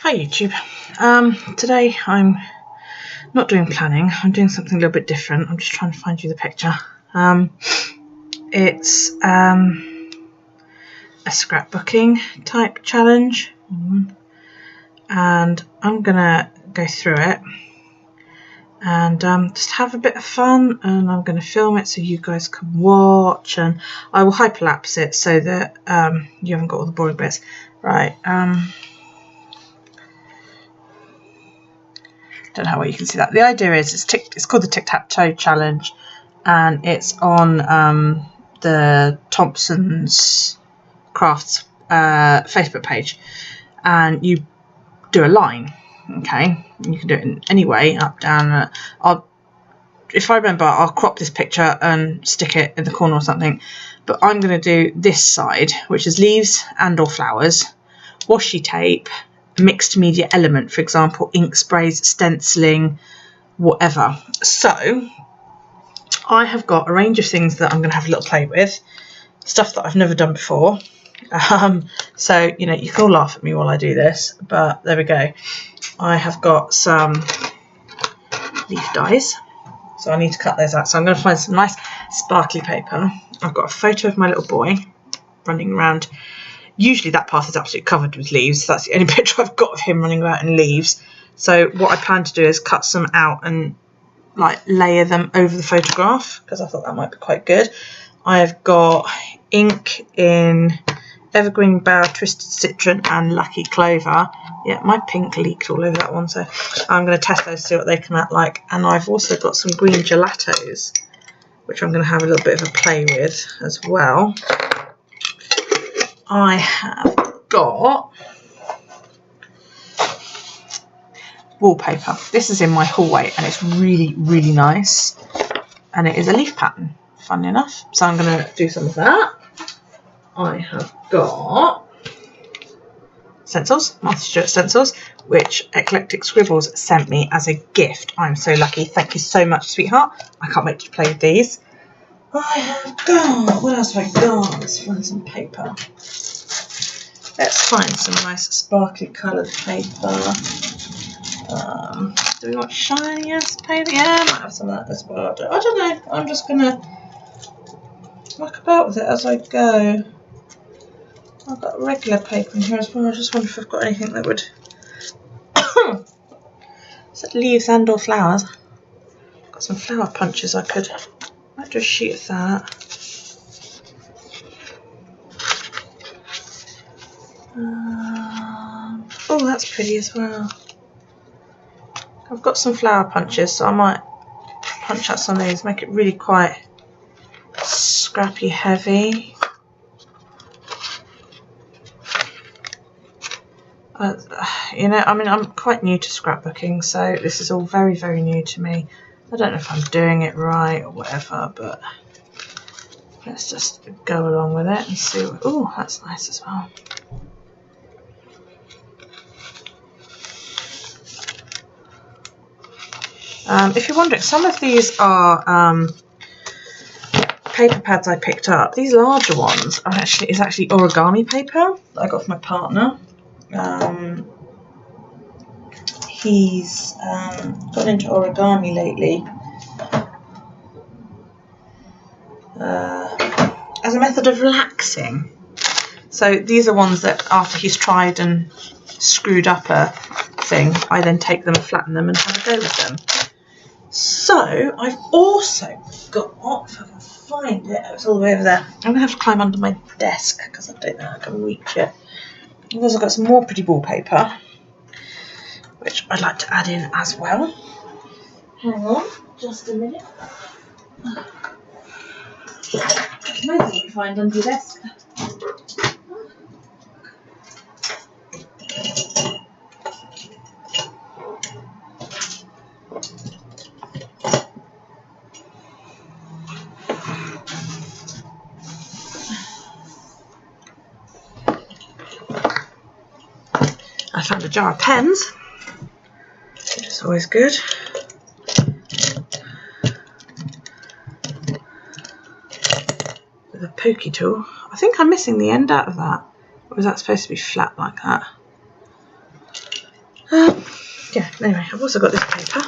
Hi YouTube. Today I'm not doing planning, I'm doing something a little bit different. I'm just trying to find you the picture. It's a scrapbooking type challenge, and I'm gonna go through it and just have a bit of fun, and I'm going to film it so you guys can watch, and I will hyperlapse it so that you haven't got all the boring bits. Right, don't know how well you can see that. The idea is it's called the Tic Tac Toe Challenge, and it's on the Thompson's Crafts Facebook page, and you do a line. Okay, you can do it in any way, up, down. If I remember, I'll crop this picture and stick it in the corner or something. But I'm going to do this side, which is leaves and or flowers, washi tape, mixed media element, for example, ink sprays, stenciling, whatever. So I have got a range of things that I'm going to have a little play with, stuff that I've never done before. So, you know, you can all laugh at me while I do this, but there we go. I have got some leaf dies, so I need to cut those out. So I'm going to find some nice sparkly paper. I've got a photo of my little boy running around. Usually that path is absolutely covered with leaves. That's the only picture I've got of him running around in leaves. So what I plan to do is cut some out and like layer them over the photograph, because I thought that might be quite good. I've got ink in Evergreen Bough, Twisted Citron and Lucky Clover. Yeah, my pink leaked all over that one, so I'm going to test those, see what they come out like. And I've also got some green gelatos, which I'm going to have a little bit of a play with as well. I have got wallpaper. This is in my hallway and it's really, really nice. And it is a leaf pattern, fun enough. So I'm going to do some of that. I have got Stencils, Martha Stewart Stencils, which Eclectic Scribbles sent me as a gift. I'm so lucky. Thank you so much, sweetheart. I can't wait to play with these. I have got, what else have I got? Let's find some paper. Let's find some nice sparkly coloured paper. Do we want shiny ass paper? Yeah, I might have some of that as well. I don't know. I'm just going to muck about with it as I go. I've got regular paper in here as well. I just wonder if I've got anything that would... Is it leaves and or flowers? I've got some flower punches I might do a sheet of that. Oh, that's pretty as well. I've got some flower punches, so I might punch out some of these, make it really quite scrappy heavy. You know, I mean, I'm quite new to scrapbooking, so this is all very, very new to me. I don't know if I'm doing it right or whatever, but let's just go along with it and see. Oh, that's nice as well. If you're wondering, some of these are paper pads I picked up. These larger ones are actually origami paper that I got from my partner. He's got into origami lately as a method of relaxing. So these are ones that after he's tried and screwed up a thing, I then take them, flatten them and have a go with them. So I've also got, if I can find it, it's all the way over there. I'm going to have to climb under my desk because I don't know how I can reach it. I've also got some more pretty wallpaper, which I'd like to add in as well. Hang on, just a minute. It's amazing what you find under your desk. I found a jar of pens, which is always good. With a pokey tool. I think I'm missing the end out of that. Or was that supposed to be flat like that? Anyway, I've also got this paper.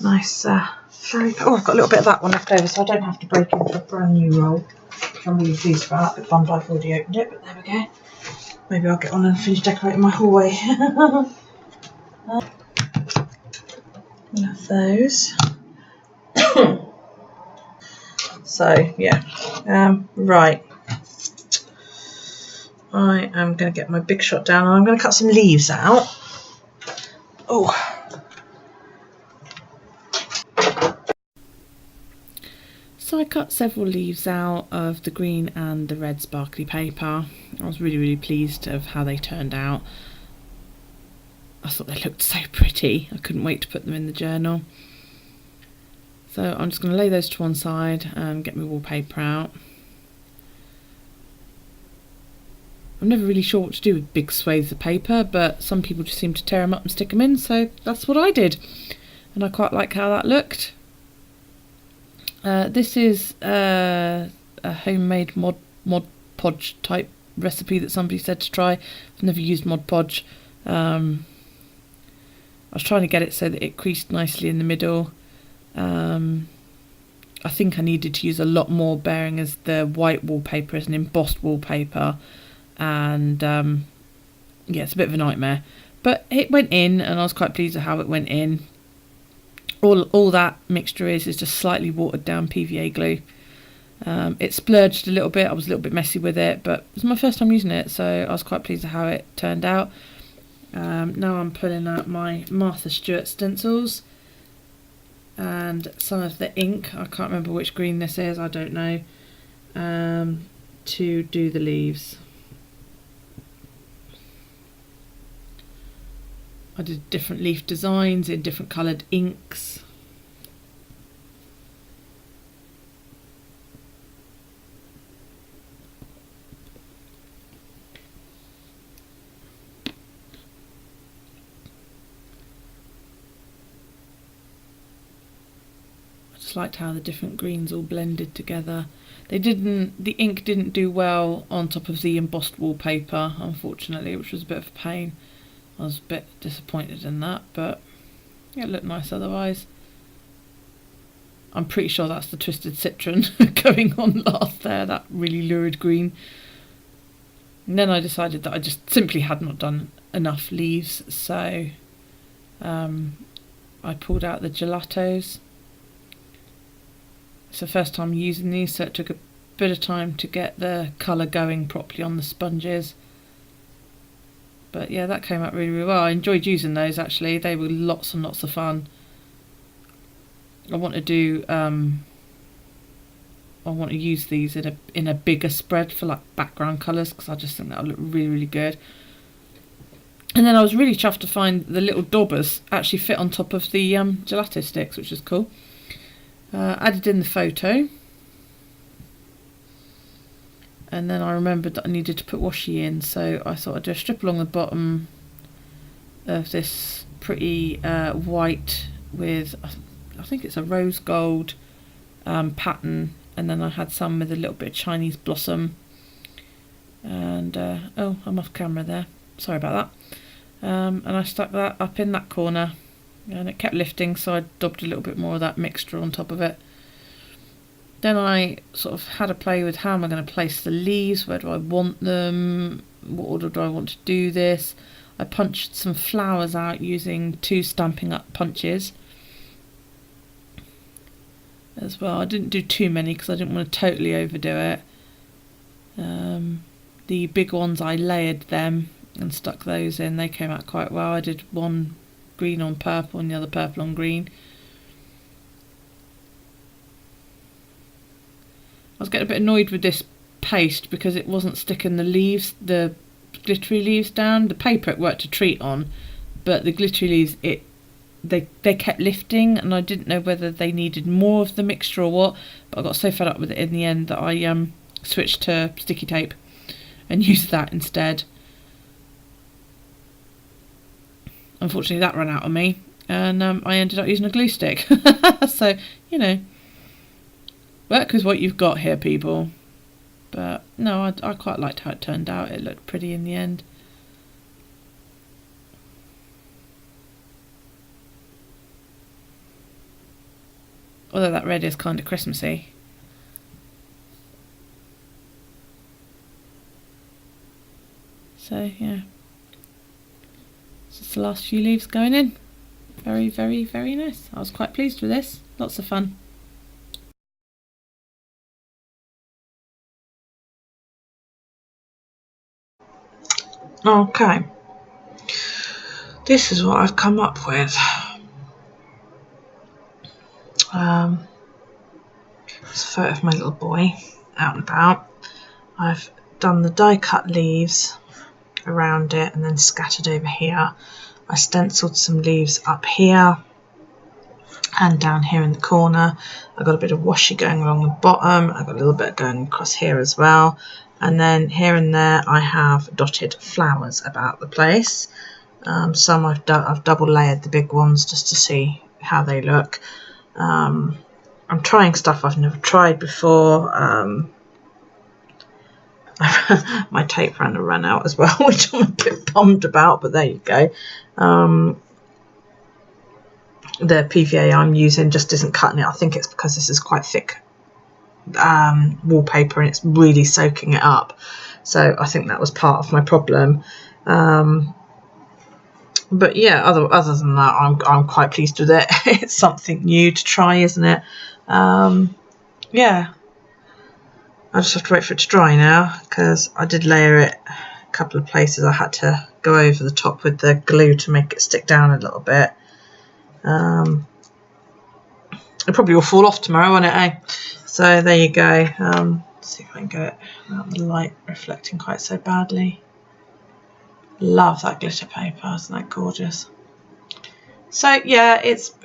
Nice fairy. Oh, I've got a little bit of that one left over, so I don't have to break into a brand new roll. Which I'm really pleased about. Bit bummed I've already opened it, but there we go. Maybe I'll get on and finish decorating my hallway. One of those. So yeah, right. I am going to get my big shot down and I'm going to cut some leaves out. Oh. So I cut several leaves out of the green and the red sparkly paper. I was really pleased of how they turned out. I thought they looked so pretty. I couldn't wait to put them in the journal. So I'm just going to lay those to one side and get my wallpaper out. I'm never really sure what to do with big swathes of paper, but some people just seem to tear them up and stick them in, so that's what I did. And I quite like how that looked. This is a homemade Mod Podge type recipe that somebody said to try. I've never used Mod Podge. I was trying to get it so that it creased nicely in the middle. I think I needed to use a lot more, bearing as the white wallpaper is an embossed wallpaper. And yeah, it's a bit of a nightmare, but it went in and I was quite pleased with how it went in. All that mixture is just slightly watered down PVA glue. It splurged a little bit. I was a little bit messy with it, but it was my first time using it, so I was quite pleased with how it turned out. Now I'm pulling out my Martha Stewart stencils and some of the ink. I can't remember which green this is, I don't know, to do the leaves. I did different leaf designs in different coloured inks. I just liked how the different greens all blended together. The ink didn't do well on top of the embossed wallpaper, unfortunately, which was a bit of a pain. I was a bit disappointed in that, but yeah, it looked nice otherwise. I'm pretty sure that's the Twisted Citron going on last there, that really lurid green. And then I decided that I just simply had not done enough leaves, so I pulled out the gelatos. It's the first time using these, so it took a bit of time to get the colour going properly on the sponges. But yeah, that came out really well. I enjoyed using those actually. They were lots and lots of fun. I want to do I want to use these in a bigger spread for like background colours, because I just think that'll look really good. And then I was really chuffed to find the little daubers actually fit on top of the gelato sticks, which is cool. Added in the photo. And then I remembered that I needed to put washi in, so I thought I'd do a strip along the bottom of this pretty white with, I think it's a rose gold pattern, and then I had some with a little bit of Chinese blossom. And oh, I'm off camera there, sorry about that. And I stuck that up in that corner, and it kept lifting, so I daubed a little bit more of that mixture on top of it. Then I sort of had a play with how am I going to place the leaves, where do I want them, what order do I want to do this. I punched some flowers out using 2 Stampin' Up punches as well. I didn't do too many because I didn't want to totally overdo it. The big ones I layered them and stuck those in, they came out quite well. I did one green on purple and the other purple on green. I was getting a bit annoyed with this paste because it wasn't sticking the leaves, the glittery leaves down. The paper it worked a treat on, but the glittery leaves, they kept lifting, and I didn't know whether they needed more of the mixture or what, but I got so fed up with it in the end that I switched to sticky tape and used that instead. Unfortunately that ran out on me, and I ended up using a glue stick. So, you know, work with what you've got here, people. But no, I quite liked how it turned out. It looked pretty in the end. Although that red is kind of Christmassy. So yeah, just the last few leaves going in. Very, very, very nice. I was quite pleased with this. Lots of fun. Okay, this is what I've come up with. It's a photo of my little boy out and about. I've done the die cut leaves around it and then scattered over here. I stenciled some leaves up here and down here in the corner. I've got a bit of washi going along the bottom. I've got a little bit going across here as well. And then here and there I have dotted flowers about the place. Some I've double layered the big ones just to see how they look. I'm trying stuff I've never tried before. My tape ran out as well, which I'm a bit bummed about, but there you go. The PVA I'm using just isn't cutting it. I think it's because this is quite thick wallpaper and it's really soaking it up. So I think that was part of my problem. But yeah, other than that, I'm quite pleased with it. It's something new to try, isn't it? Yeah. I just have to wait for it to dry now, because I did layer it a couple of places. I had to go over the top with the glue to make it stick down a little bit. It probably will fall off tomorrow, won't it, eh? So there you go. Let's see if I can get it without the light reflecting quite so badly. Love that glitter paper, isn't that gorgeous? So yeah, it's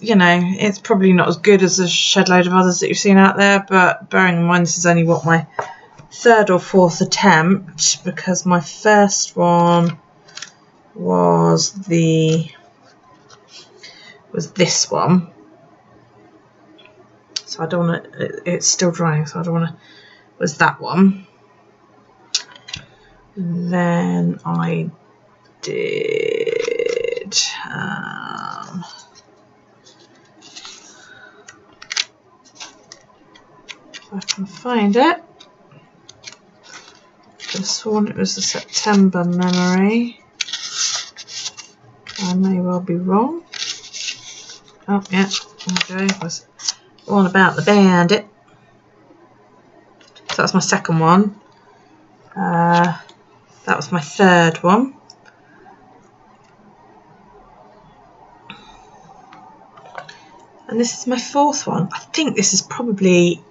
you know, it's probably not as good as a shed load of others that you've seen out there, but bearing in mind this is only what, my third or fourth attempt, because my first one was this one. So I don't want to, it's still drying, so I don't want to, was that one. Then I did if I can find it. I sworn it was the September memory. I may well be wrong. Oh yeah, there we go. It was all about the bandit. So that's my second one. That was my third one. And this is my fourth one. I think this is probably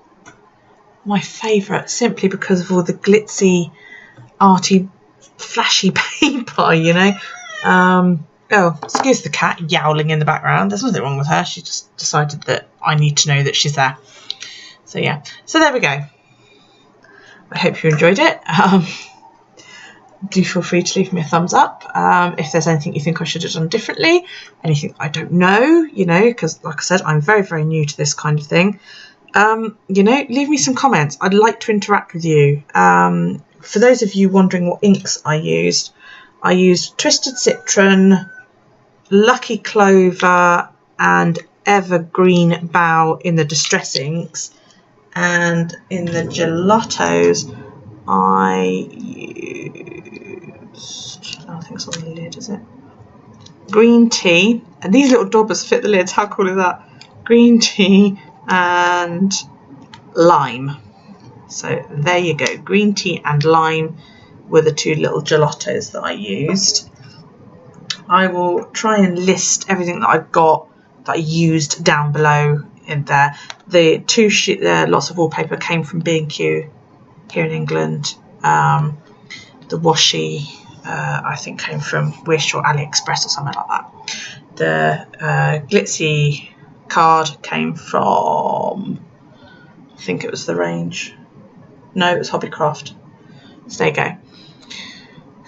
my favourite, simply because of all the glitzy, arty, flashy paper, you know. Oh, excuse the cat yowling in the background. There's nothing wrong with her. She just decided that I need to know that she's there. So yeah, so there we go. I hope you enjoyed it. Do feel free to leave me a thumbs up if there's anything you think I should have done differently, anything I don't know, you know, because like I said, I'm very, very new to this kind of thing. You know, leave me some comments. I'd like to interact with you. For those of you wondering what inks I used Twisted Citron, Lucky Clover and Evergreen Bough in the Distress inks, and in the gelatos I used, I think it's on the lid, is it? Green tea, and these little daubers fit the lids. How cool is that? Green tea and lime. So there you go. Green tea and lime were the two little gelatos that I used. I will try and list everything that I've got that I used down below in there. The two lots of wallpaper came from B&Q here in England. The washi I think came from Wish or AliExpress or something like that. The glitzy card came from, I think it was the range. No, it was Hobbycraft. So there you go.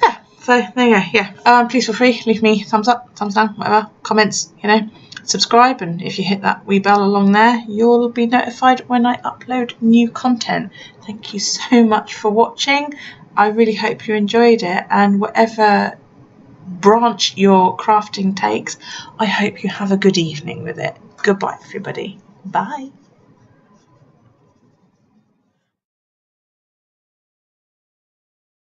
Yeah, so there you go. Yeah, please feel free, leave me thumbs up, thumbs down, whatever, comments, you know, subscribe, and if you hit that wee bell along there, you'll be notified when I upload new content. Thank you so much for watching. I really hope you enjoyed it, and whatever branch your crafting takes, I hope you have a good evening with it. Goodbye, everybody. Bye.